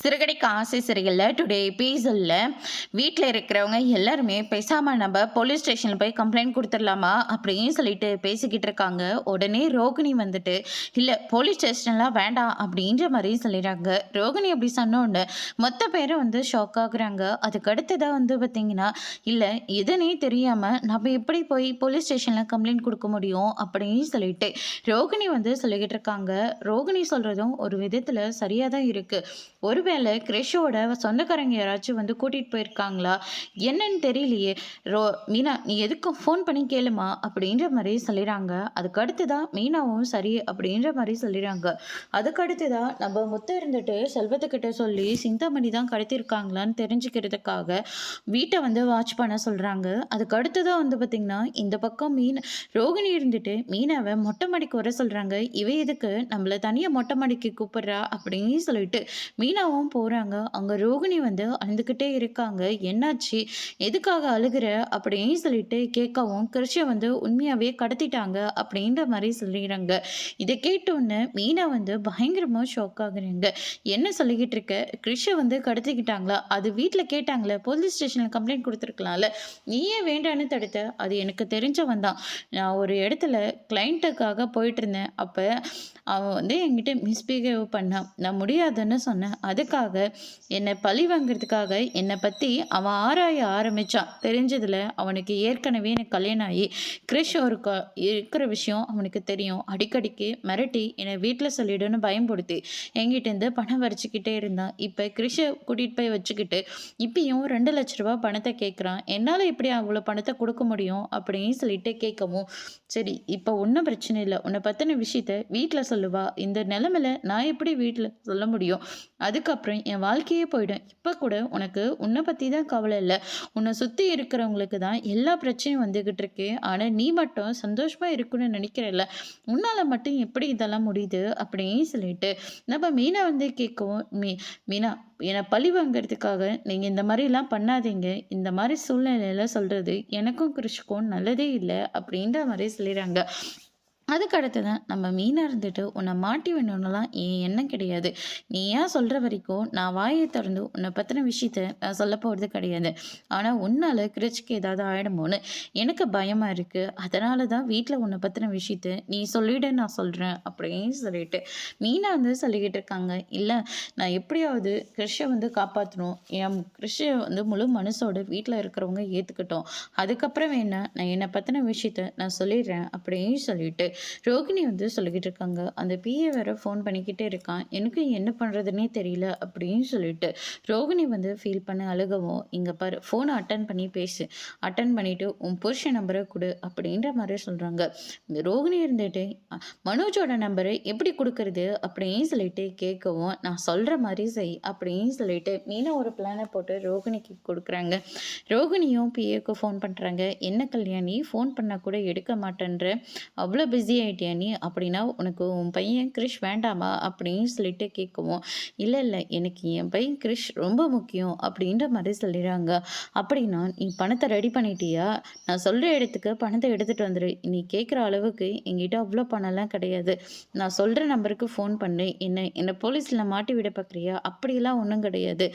சிறுகடிக்க ஆசை சிறைகளில் டுடே எபிசோடில் வீட்டில் இருக்கிறவங்க எல்லாருமே பேசாமல் நம்ம போலீஸ் ஸ்டேஷனில் போய் கம்ப்ளைண்ட் கொடுத்துடலாமா அப்படின்னு சொல்லிட்டு பேசிக்கிட்டு இருக்காங்க. உடனே ரோகிணி வந்துட்டு இல்லை போலீஸ் ஸ்டேஷன்லாம் வேண்டாம் அப்படின்ற மாதிரி சொல்லிடுறாங்க. ரோகிணி அப்படி சொன்னோன்னு மொத்த பேரும் வந்து ஷாக் ஆகுறாங்க. அதுக்கு அடுத்ததாக வந்து பார்த்திங்கன்னா இல்லை எதுனே தெரியாமல் நம்ம எப்படி போய் போலீஸ் ஸ்டேஷனில் கம்ப்ளைண்ட் கொடுக்க முடியும் அப்படின்னு சொல்லிட்டு ரோகிணி வந்து சொல்லிக்கிட்டு இருக்காங்க. ரோகிணி சொல்கிறதும் ஒரு விதத்தில் சரியாக தான் இருக்குது. ஒருவேளை கிரிஷோட சொந்தக்காரங்க யாராச்சும் வந்து கூட்டிகிட்டு போயிருக்காங்களா என்னன்னு தெரியலையே. மீனா நீ எதுக்கும் ஃபோன் பண்ணி கேளுமா அப்படின்ற மாதிரி சொல்லிடுறாங்க. அதுக்கு அடுத்துதான் மீனாவும் சரி அப்படின்ற மாதிரி சொல்லிடுறாங்க. அதுக்கு அடுத்துதான் நம்ம முத்த இருந்துட்டு செல்வத்துக்கிட்ட சொல்லி சிந்தாமணி தான் கடத்திருக்காங்களான்னு தெரிஞ்சுக்கிறதுக்காக வீட்டை வந்து வாட்ச் பண்ண சொல்கிறாங்க. அதுக்கு அடுத்துதான் வந்து பார்த்திங்கன்னா இந்த பக்கம் ரோகிணி இருந்துட்டு மீனாவை மொட்டை மாடிக்கு வர சொல்கிறாங்க. இவ எதுக்கு நம்மளை தனியாக மொட்டை மாடிக்கு கூப்பிட்றா அப்படின்னு சொல்லிட்டு மீனாவும் போகிறாங்க. அங்கே ரோகிணி வந்து அழுதுகிட்டே இருக்காங்க. என்னாச்சு எதுக்காக அழுகிற அப்படின்னு சொல்லிட்டு கேட்கவும் கிருஷை வந்து உண்மையாகவே கடத்திட்டாங்க அப்படின்ற மாதிரி சொல்லிடுறாங்க. இதை கேட்டோன்னு மீனா வந்து பயங்கரமாக ஷாக் ஆகுறாங்க. என்ன சொல்லிக்கிட்டு இருக்க, கிருஷை வந்து கடத்திக்கிட்டாங்களா? அது வீட்டில் கேட்டாங்களே, போலீஸ் ஸ்டேஷனில் கம்ப்ளைண்ட் கொடுத்துருக்கலாம்ல, நீயே வேண்டான்னு தடுத்த. அது எனக்கு தெரிஞ்சவன் தான். நான் ஒரு இடத்துல கிளைண்ட்டுக்காக போயிட்டு இருந்தேன். அப்போ அவன் வந்து என்கிட்ட மிஸ்பிஹேவ் பண்ணான். நான் முடியாதுன்னு சொன்னேன். அதுக்காக என்னை பழி வாங்கிறதுக்காக என்னை பற்றி அவன் ஆராய ஆரம்பித்தான். தெரிஞ்சதில் அவனுக்கு ஏற்கனவே எனக்கு கல்யாணம் ஆகி கிறிஷ் ஒரு இருக்கிற விஷயம் அவனுக்கு தெரியும். அடிக்கடிக்கு மிரட்டி என்னை வீட்டில் சொல்லிடுன்னு பயன்படுத்தி என்கிட்டேருந்து பணம் வரைச்சிக்கிட்டே இருந்தான். இப்போ கிறிஷை கூட்டிகிட்டு போய் வச்சுக்கிட்டு இப்பயும் 2 லட்ச ரூபா பணத்தை கேட்குறான். என்னால் எப்படி அவ்வளோ பணத்தை கொடுக்க முடியும் அப்படின்னு சொல்லிட்டு கேட்கவும், சரி இப்போ ஒன்றும் பிரச்சனை இல்லை, உன்னை பற்றின விஷயத்த வீட்டில் சொல்லுவா. இந்த நிலமையில நான் எப்படி வீட்டில் சொல்ல முடியும்? அதுக்கப்புறம் என் வாழ்க்கையே போயிடும். இப்போ கூட உனக்கு உன்னை பற்றி தான் கவலை இல்லை, உன்னை சுற்றி இருக்கிறவங்களுக்கு தான் எல்லா பிரச்சனையும் வந்துக்கிட்டு இருக்கு. ஆனால் நீ மட்டும் சந்தோஷமாக இருக்குன்னு நினைக்கிறல்ல, உன்னால் மட்டும் எப்படி இதெல்லாம் முடியுது அப்படின்னு சொல்லிட்டு நம்ம மீனா வந்து கேட்கவும், மீனா என்னை பழி வாங்கிறதுக்காக நீங்கள் இந்த மாதிரிலாம் பண்ணாதீங்க. இந்த மாதிரி சூழ்நிலையில் சொல்கிறது எனக்கும் கிருஷிக்கும் நல்லதே இல்லை அப்படின்ற மாதிரி சொல்லிடுறாங்க. அதுக்கு அடுத்து தான் நம்ம மீனா இருந்துட்டு உன்னை மாட்டி வேணும்னுலாம் என் எண்ணம் கிடையாது. நீ ஏன் சொல்கிற வரைக்கும் நான் வாயை திறந்து உன்னை பற்றின விஷயத்த நான் சொல்ல போகிறது கிடையாது. ஆனால் உன்னால் கிரிச்சுக்கு ஏதாவது ஆகிடுமோன்னு எனக்கு பயமாக இருக்குது. அதனால தான் வீட்டில் உன்னை பற்றின விஷயத்த நீ சொல்லிவிட நான் சொல்கிறேன் அப்படின்னு சொல்லிட்டு மீனா வந்து சொல்லிக்கிட்டு இருக்காங்க. இல்லை நான் எப்படியாவது கிறிஷை வந்து காப்பாற்றணும். என் கிறிஷை வந்து முழு மனசோட வீட்டில் இருக்கிறவங்க ஏற்றுக்கிட்டோம். அதுக்கப்புறம் வேணா நான் என்னை பற்றின விஷயத்த நான் சொல்லிடுறேன் அப்படின்னு சொல்லிட்டு ரோகிணி வந்து சொல்லிக்கிட்டு இருக்காங்க. அந்த பிஏ வேற ஃபோன் பண்ணிக்கிட்டே இருக்கான். எனக்கு என்ன பண்ணுறதுனே தெரியல அப்படின்னு சொல்லிட்டு ரோகிணி வந்து ஃபீல் பண்ண அழுகவும், இங்கே பாரு ஃபோனை அட்டன் பண்ணி பேசு, அட்டன் பண்ணிவிட்டு உன் புருஷன் நம்பரை கொடு அப்படின்ற மாதிரி சொல்கிறாங்க. ரோகிணி இருந்துட்டு மனோஜோட நம்பரை எப்படி கொடுக்கறது அப்படின்னு சொல்லிட்டு கேட்கவும், நான் சொல்கிற மாதிரி செய் அப்படின்னு சொல்லிட்டு மீனா ஒரு பிளானை போட்டு ரோகிணிக்கு கொடுக்குறாங்க. ரோகிணியும் பிஏக்கு ஃபோன் பண்ணுறாங்க. என்ன கல்யாணி ஃபோன் பண்ணால் கூட எடுக்க மாட்டேன்ற, அவ்வளோ பிஸி ஆகிட்டியா நீ? அப்படின்னா உனக்கு உன் பையன் கிரிஷ் வேண்டாமா அப்படின்னு சொல்லிட்டு கேட்கவும், இல்லை இல்லை எனக்கு என் பையன் கிரிஷ் ரொம்ப முக்கியம் அப்படின்ற மாதிரி சொல்லிடுறாங்க. அப்படின்னா நீ பணத்தை ரெடி பண்ணிட்டியா? நான் சொல்கிற இடத்துக்கு பணத்தை எடுத்துகிட்டு வந்துடு. நீ கேட்குற அளவுக்கு என்கிட்ட அவ்வளோ பணம்லாம் கிடையாது. நான் சொல்கிற நம்பருக்கு ஃபோன் பண்ணு. என்னை போலீஸில் மாட்டி விட பார்க்குறியா? அப்படிலாம் ஒன்றும் கிடையாது.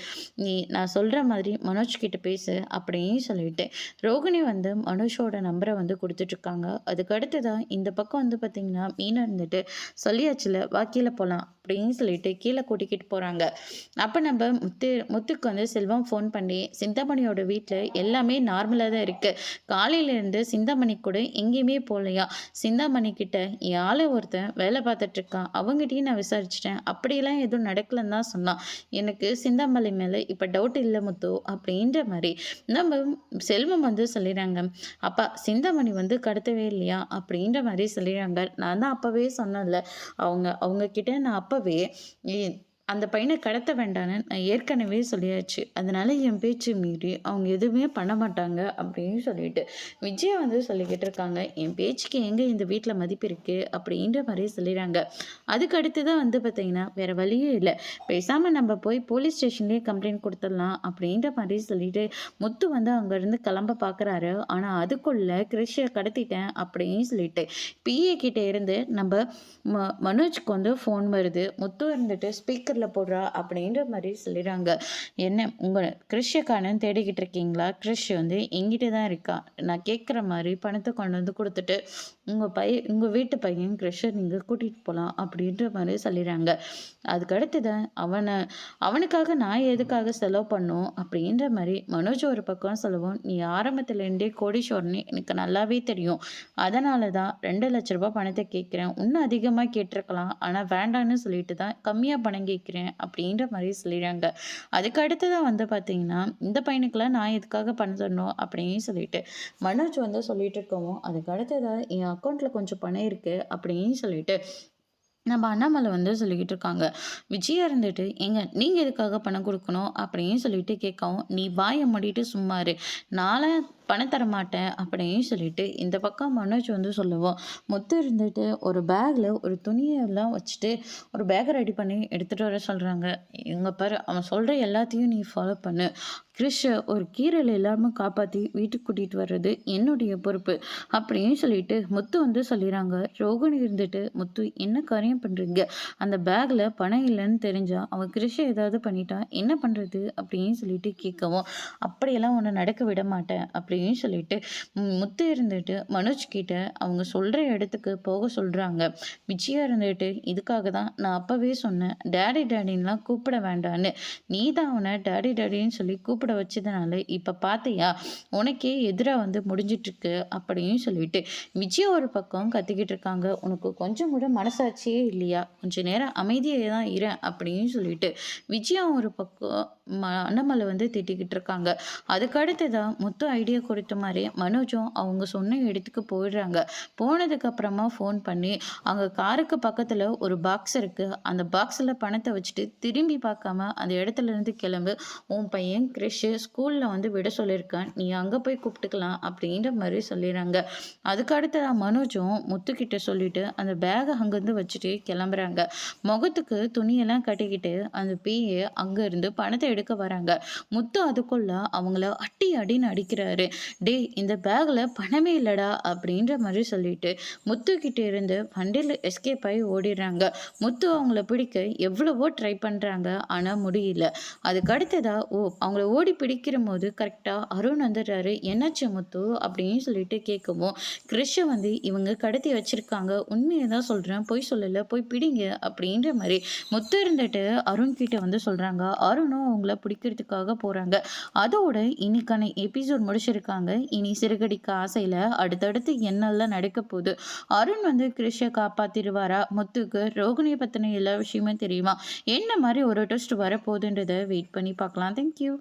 நான் சொல்கிற மாதிரி மனோஜ் கிட்ட பேசு அப்படின்னு சொல்லிட்டு ரோகிணி வந்து மனோஜோட நம்பரை வந்து கொடுத்துட்ருக்காங்க. அதுக்கு அடுத்து தான் இந்த பக்கம் வந்து பார்த்திங்கன்னா மீனா இருந்துட்டு சொல்லியாச்சுல வா கீழே போகலாம் அப்படின்னு சொல்லிட்டு கீழே கூட்டிக்கிட்டு போகிறாங்க. அப்போ நம்ம முத்துக்கு வந்து செல்வம் ஃபோன் பண்ணி சிந்தாமணியோட வீட்டில் எல்லாமே நார்மலாக தான் இருக்குது. காலையிலேருந்து சிந்தாமணி கூட எங்கேயுமே போகலையா. சிந்தாமணி கிட்ட என் ஆளை ஒருத்தன் வேலை பார்த்துட்ருக்கான், அவங்ககிட்டையும் நான் விசாரிச்சிட்டேன், அப்படியெல்லாம் எதுவும் நடக்கலன்னு தான் சொன்னான். எனக்கு சிந்தாமணி மேலே இப்போ டவுட் இல்லை முத்து அப்படின்ற மாதிரி நம்ம செல்வம் வந்து சொல்லிடுறாங்க. அப்பா சிந்தாமணி வந்து கடத்தவே இல்லையா அப்படின்ற மாதிரி சொல்லிடுறாங்க. நான் தான் அப்போவே சொன்னேன்ல, அவங்க கிட்ட நான் அப்போவே அந்த பையனை கடத்த வேண்டான்னு நான் ஏற்கனவே சொல்லியாச்சு. அதனால என் பேச்சு மீறி அவங்க எதுவுமே பண்ண மாட்டாங்க அப்படின்னு சொல்லிட்டு விஜயா வந்து சொல்லிக்கிட்டு இருக்காங்க. என் பேச்சுக்கு எங்கே இந்த வீட்டில் மதிப்பு இருக்குது அப்படின்ற மாதிரி சொல்லிடுறாங்க. அதுக்கு அடுத்து தான் வந்து பார்த்திங்கன்னா வேறு வழியே இல்லை, பேசாமல் நம்ம போய் போலீஸ் ஸ்டேஷன்லேயே கம்ப்ளைண்ட் கொடுத்துடலாம் அப்படின்ற மாதிரி சொல்லிட்டு முத்து வந்து அங்கேருந்து கிளம்ப பார்க்குறாரு. ஆனால் அதுக்குள்ளே கிரிஷை கடத்திட்டேன் அப்படின்னு சொல்லிட்டு பிஏ கிட்டே இருந்து நம்ம மனோஜ்க்கு வந்து ஃபோன் வருது. முத்து இருந்துட்டு ஸ்பீக்கர் லாக்கர்ல போடுறா அப்படின்ற மாதிரி சொல்லிடுறாங்க. என்ன உங்க கிறிஷ காணோம்னு தேடிக்கிட்டு இருக்கீங்களா? கிறிஷ் வந்து என்கிட்ட தான் இருக்கான். நான் கேட்குற மாதிரி பணத்தை கொண்டு வந்து கொடுத்துட்டு உங்க வீட்டு பையன் கிறிஷ நீங்க கூட்டிட்டு போலாம் அப்படின்ற மாதிரி சொல்லிடுறாங்க. அதுக்கு அடுத்துதான் அவனுக்காக நான் எதுக்காக செலவு பண்ணும் அப்படின்ற மாதிரி மனோஜ் ஒரு பக்கம் சொல்லவும், நீ ஆரம்பத்துலேருந்தே கோடீஸ்வரன்னு எனக்கு நல்லாவே தெரியும். அதனால தான் 2,00,000 பணத்தை கேட்குறேன். இன்னும் அதிகமாக கேட்டிருக்கலாம். ஆனால் வேண்டான்னு சொல்லிட்டு தான் கம்மியாக பணம் கேட்குறேன் அப்படின்ற மாதிரி சொல்லிடுறாங்க. அதுக்கு அடுத்ததான் வந்து பார்த்தீங்கன்னா, இந்த பையனுக்கெல்லாம் நான் எதுக்காக பணம் தரணும் அப்படின்னு சொல்லிட்டு மனோஜ் வந்து சொல்லிட்டு இருக்கவும், அதுக்கு அடுத்ததான் என் அக்கௌண்ட்ல கொஞ்சம் பணம் இருக்கு அப்படின்னு சொல்லிட்டு நம்ம அண்ணாமலை வந்து சொல்லிக்கிட்டு இருக்காங்க. விஜயா இருந்துட்டு, "ஏங்க நீங்க எதுக்காக பணம் குடுக்கணும்?" அப்படின்னு சொல்லிட்டு கேட்கவும், "நீ வாய மூடிட்டு சும்மா இரு. நான்லாம் பணம் தரமாட்டேன்." அப்படின்னு சொல்லிட்டு இந்த பக்கம் மனோஜ் வந்து சொல்லவும், முத்து இருந்துட்டு ஒரு பேக்ல ஒரு துணியெல்லாம் வச்சுட்டு ஒரு பேக்க ரெடி பண்ணி எடுத்துட்டு வர சொல்றாங்க. "இங்க பாரு, அவன் சொல்ற எல்லாத்தையும் நீ ஃபாலோ பண்ணு. கிறிஷ ஒரு கீறல் இல்லாம காப்பாத்தி வீட்டுக்கு கூட்டிட்டு வர்றது என்னுடைய பொறுப்பு." அப்படின்னு சொல்லிட்டு முத்து வந்து சொல்லிடுறாங்க. ரோகிணி இருந்துட்டு, "முத்து என்ன காரியம் பண்றீங்க? அந்த பேக்ல பணம் இல்லைன்னு தெரிஞ்சா அவன் கிறிஷ ஏதாவது பண்ணிட்டா என்ன பண்றது?" அப்படின்னு சொல்லிட்டு கேட்கவும், "அப்படியெல்லாம் உன்னை நடக்க விட மாட்டேன்." அப்படின்னு சொல்லிட்டு முத்து இருந்துட்டு மனோஜ் கிட்ட அவங்க சொல்ற இடத்துக்கு போக சொல்றாங்க. விஜயா இருந்துட்டு, "இதுக்காக தான் நான் அப்பவே சொன்னேன், டேடி டேடின்லாம் கூப்பிட வேண்டான்னு. நீ தான் அவனை டேடி டேடின்னு சொல்லி கூப்பிட வச்சதுனால இப்ப பாத்தியா உனக்கே எதிரா வந்து முடிஞ்சிட்டு இருக்கு." அப்படின்னு சொல்லிட்டு விஜயா ஒரு பக்கம் கத்திக்கிட்டு இருக்காங்க. "உனக்கு கொஞ்சம் கூட மனசாட்சியே இல்லையா? கொஞ்ச நேரம் அமைதியா தான் இரு." அப்படின்னு சொல்லிட்டு விஜயா ஒரு பக்கம் அண்ணாமலை வந்து திட்டிக்கிட்டு இருக்காங்க. அதுக்கு அடுத்ததான் முத்து ஐடியா கொடுத்த மாதிரி மனோஜும் அவங்க சொன்ன இடத்துக்கு போயிடுறாங்க. போனதுக்கு அப்புறமா ஃபோன் பண்ணி, அங்க காருக்கு பக்கத்துல ஒரு பாக்ஸ் இருக்கு. அந்த பாக்ஸ்ல பணத்தை வச்சுட்டு திரும்பி பார்க்காம அந்த இடத்துல இருந்து கிளம்பு. உன் பையன் கிறிஷ் ஸ்கூல்ல வந்து விட சொல்லியிருக்கான். நீ அங்க போய் கூப்பிட்டுக்கலாம் அப்படின்ற மாதிரி சொல்லிடுறாங்க. அதுக்கு அடுத்ததான் மனோஜும் முத்துக்கிட்ட சொல்லிட்டு அந்த பேகை அங்கேருந்து வச்சுட்டு கிளம்புறாங்க. முகத்துக்கு துணியெல்லாம் கட்டிக்கிட்டு அந்த பிஏ அங்க இருந்து பணத்தை எடுக்க வராங்க. முத்து அதுக்குள்ள அவங்கள அடி அடின்னு அடிக்கிறாரு. "டேய், இந்த பேக்ல பணமே இல்லடா." அப்படின்ற மாதிரி சொல்லிட்டு முத்து கிட்ட இருந்து வண்டியில் எஸ்கேப் ஆகி ஓடிடுறாங்க. முத்து அவங்கள பிடிக்க எவ்வளவோ ட்ரை பண்றாங்க. ஆனா முடியல. அதுக்கு அடுத்ததா அவங்கள ஓடி பிடிக்கிற போது கரெக்டா அருண் வந்துடுறாரு. "என்னாச்சு முத்து?" அப்படின்னு சொல்லிட்டு கேட்கவும், கிறிஷ வந்து இவங்க கடத்தி வச்சிருக்காங்க. "உண்மையை தான் சொல்றேன், பொய் சொல்லல, போய் பிடிங்க." அப்படின்ற மாதிரி முத்து இருந்துட்டு அருண் கிட்ட வந்து சொல்றாங்க. அருணும் அவங்கள பிடிக்கிறதுக்காக போறாங்க. அதோட இன்னைக்கான எபிசோட் முடிச்சிருக்காங்க. இனி சிறுகடிக்க ஆசையில அடுத்தடுத்து என்னெல்லாம் நடக்க போகுது? அருண் வந்து கிறிஷ காப்பாத்திடுவாரா? முத்துக்கு ரோகிணியை பத்தின எல்லா விஷயமும் தெரியுமா? என்ன மாதிரி ஒரு ட்விஸ்ட் வரப்போகுதுன்றத வெயிட் பண்ணி பார்க்கலாம். தேங்க்யூ.